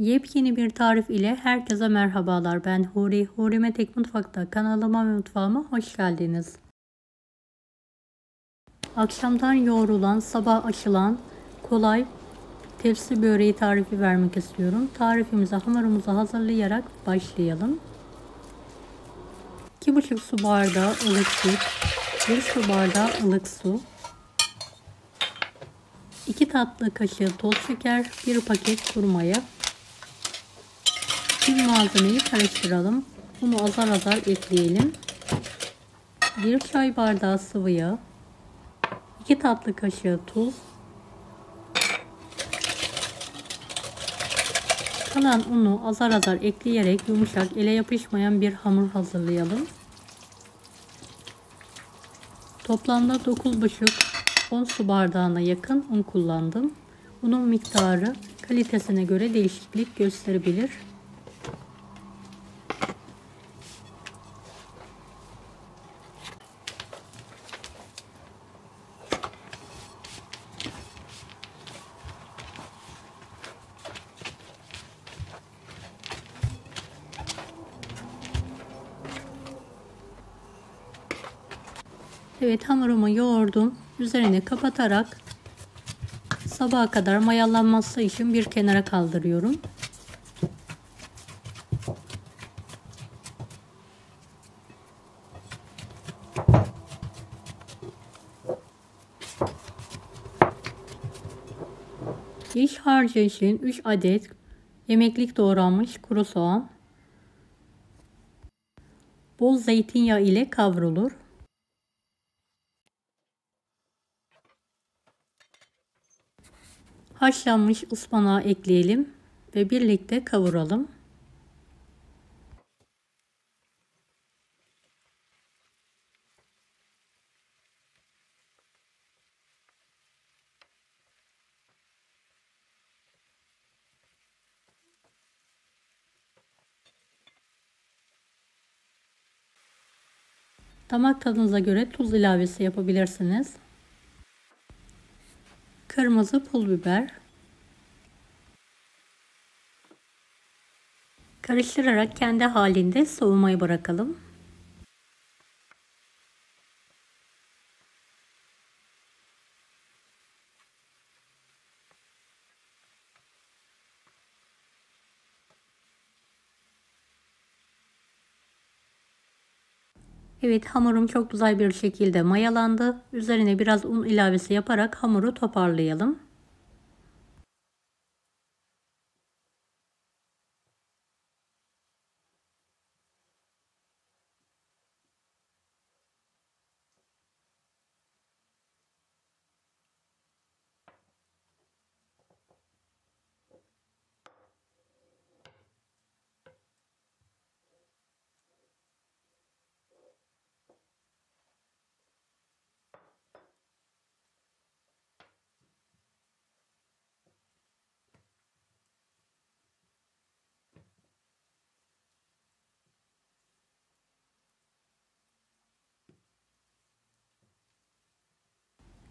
Yepyeni bir tarif ile herkese merhabalar. Ben Huri. Huri'me Tek Mutfak'ta kanalıma ve mutfağıma hoş geldiniz. Akşamdan yoğrulan, sabah açılan kolay tepsi böreği tarifi vermek istiyorum. Tarifimize hamurumuzu hazırlayarak başlayalım. 2,5 su bardağı ılık süt, 1 su bardağı ılık su, 2 tatlı kaşığı toz şeker, 1 paket kuru maya. Tüm malzemeyi karıştıralım. Bunu azar azar ekleyelim. 1 çay bardağı sıvı yağ, 2 tatlı kaşığı tuz, kalan unu azar azar ekleyerek yumuşak, ele yapışmayan bir hamur hazırlayalım. Toplamda 9,5-10 su bardağına yakın un kullandım. Unun miktarı kalitesine göre değişiklik gösterebilir. Evet, hamurumu yoğurdum. Üzerine kapatarak sabaha kadar mayalanması için bir kenara kaldırıyorum. İç harcı için 3 adet yemeklik doğranmış kuru soğan bol zeytinyağı ile kavrulur. Haşlanmış ıspanağı ekleyelim ve birlikte kavuralım. Damak tadınıza göre tuz ilavesi yapabilirsiniz. Kırmızı pul biber. Karıştırarak kendi halinde soğumaya bırakalım. Evet, hamurum çok güzel bir şekilde mayalandı. Üzerine biraz un ilavesi yaparak hamuru toparlayalım.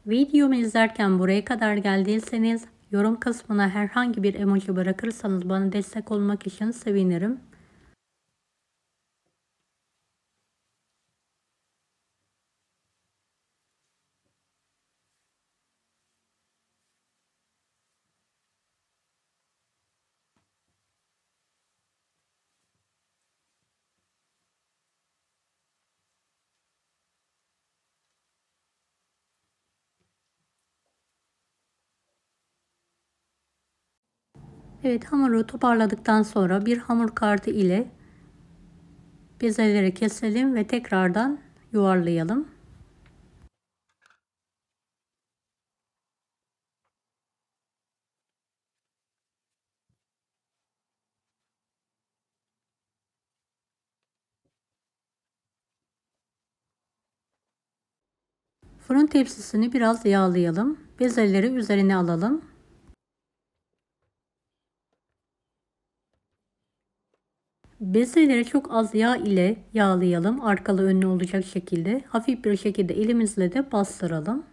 Videomu izlerken buraya kadar geldiyseniz yorum kısmına herhangi bir emoji bırakırsanız bana destek olmak için sevinirim. Evet, hamuru toparladıktan sonra bir hamur kartı ile bezeleri keselim ve tekrardan yuvarlayalım. Fırın tepsisini biraz yağlayalım. Bezeleri üzerine alalım. Bezeleri çok az yağ ile yağlayalım. Arkalı önlü olacak şekilde. Hafif bir şekilde elimizle de bastıralım.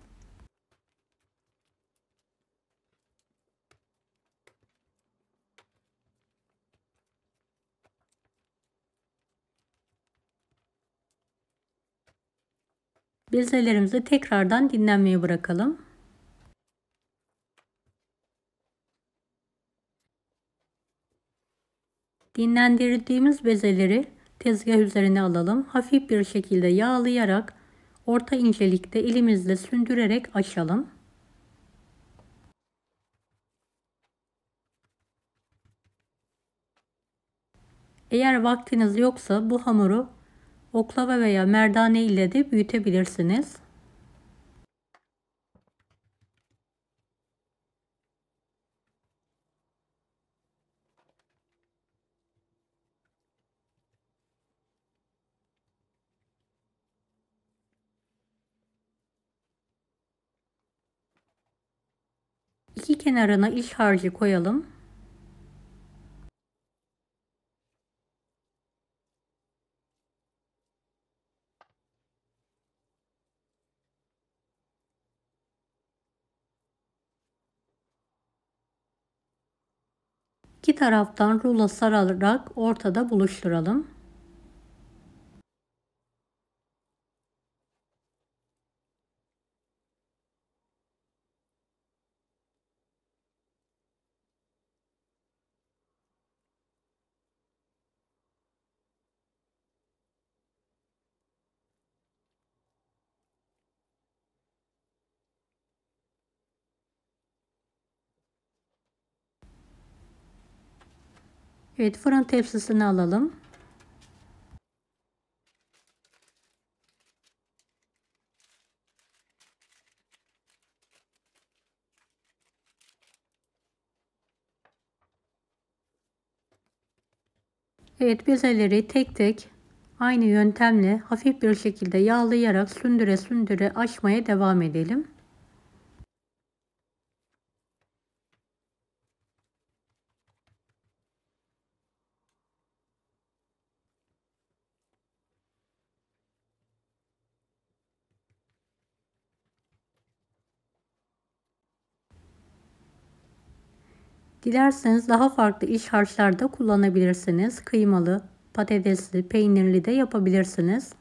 bezelerimizi tekrardan dinlenmeye bırakalım. Dinlendirdiğimiz bezeleri tezgah üzerine alalım. Hafif bir şekilde yağlayarak orta incelikte elimizle sündürerek açalım. Eğer vaktiniz yoksa bu hamuru oklava veya merdane ile de büyütebilirsiniz. İki kenarına iç harcı koyalım. İki taraftan rulo sararak ortada buluşturalım. Evet, fırın tepsisini alalım. Evet, bezeleri tek tek aynı yöntemle hafif bir şekilde yağlayarak sündüre sündüre açmaya devam edelim. Dilerseniz daha farklı iç harçlar da kullanabilirsiniz. Kıymalı, patatesli, peynirli de yapabilirsiniz.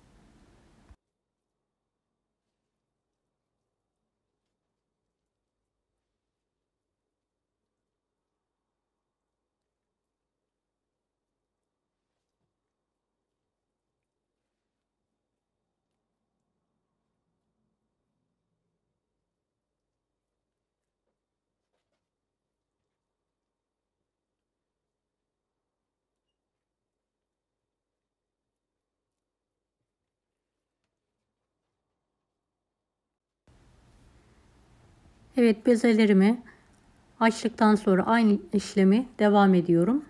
Evet, bezelerimi açtıktan sonra aynı işlemi devam ediyorum.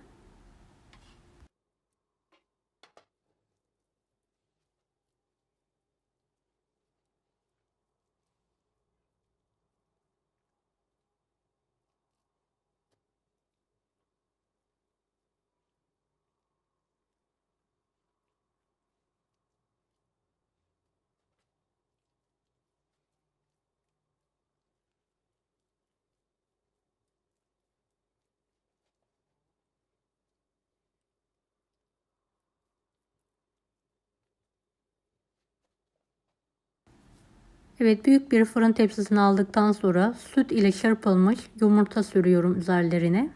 Evet, büyük bir fırın tepsisini aldıktan sonra süt ile çırpılmış yumurta sürüyorum üzerlerine.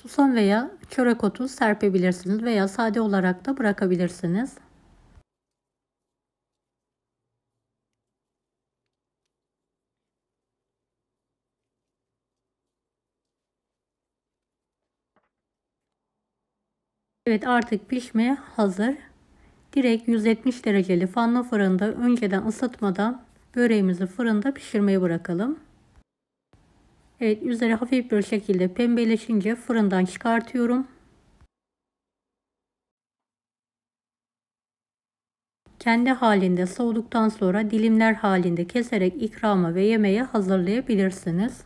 Susam veya çörek otu serpebilirsiniz veya sade olarak da bırakabilirsiniz. Evet, artık pişmeye hazır. Direkt 170 dereceli fanlı fırında önceden ısıtmadan böreğimizi fırında pişirmeye bırakalım. Evet, üzeri hafif bir şekilde pembeleşince fırından çıkartıyorum. Kendi halinde soğuduktan sonra dilimler halinde keserek ikrama ve yemeğe hazırlayabilirsiniz.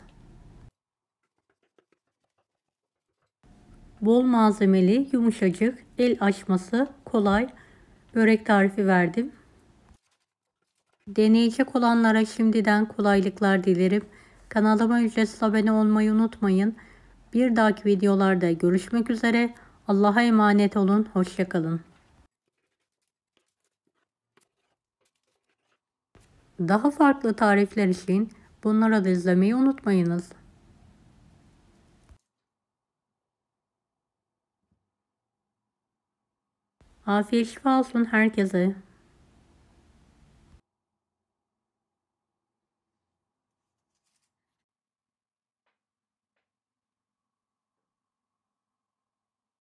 Bol malzemeli, yumuşacık, el açması kolay börek tarifi verdim. Deneyecek olanlara şimdiden kolaylıklar dilerim. Kanalıma ücretsiz abone olmayı unutmayın. Bir dahaki videolarda görüşmek üzere. Allah'a emanet olun. Hoşça kalın. Daha farklı tarifler için bunları da izlemeyi unutmayınız. Afiyet şifa olsun herkese.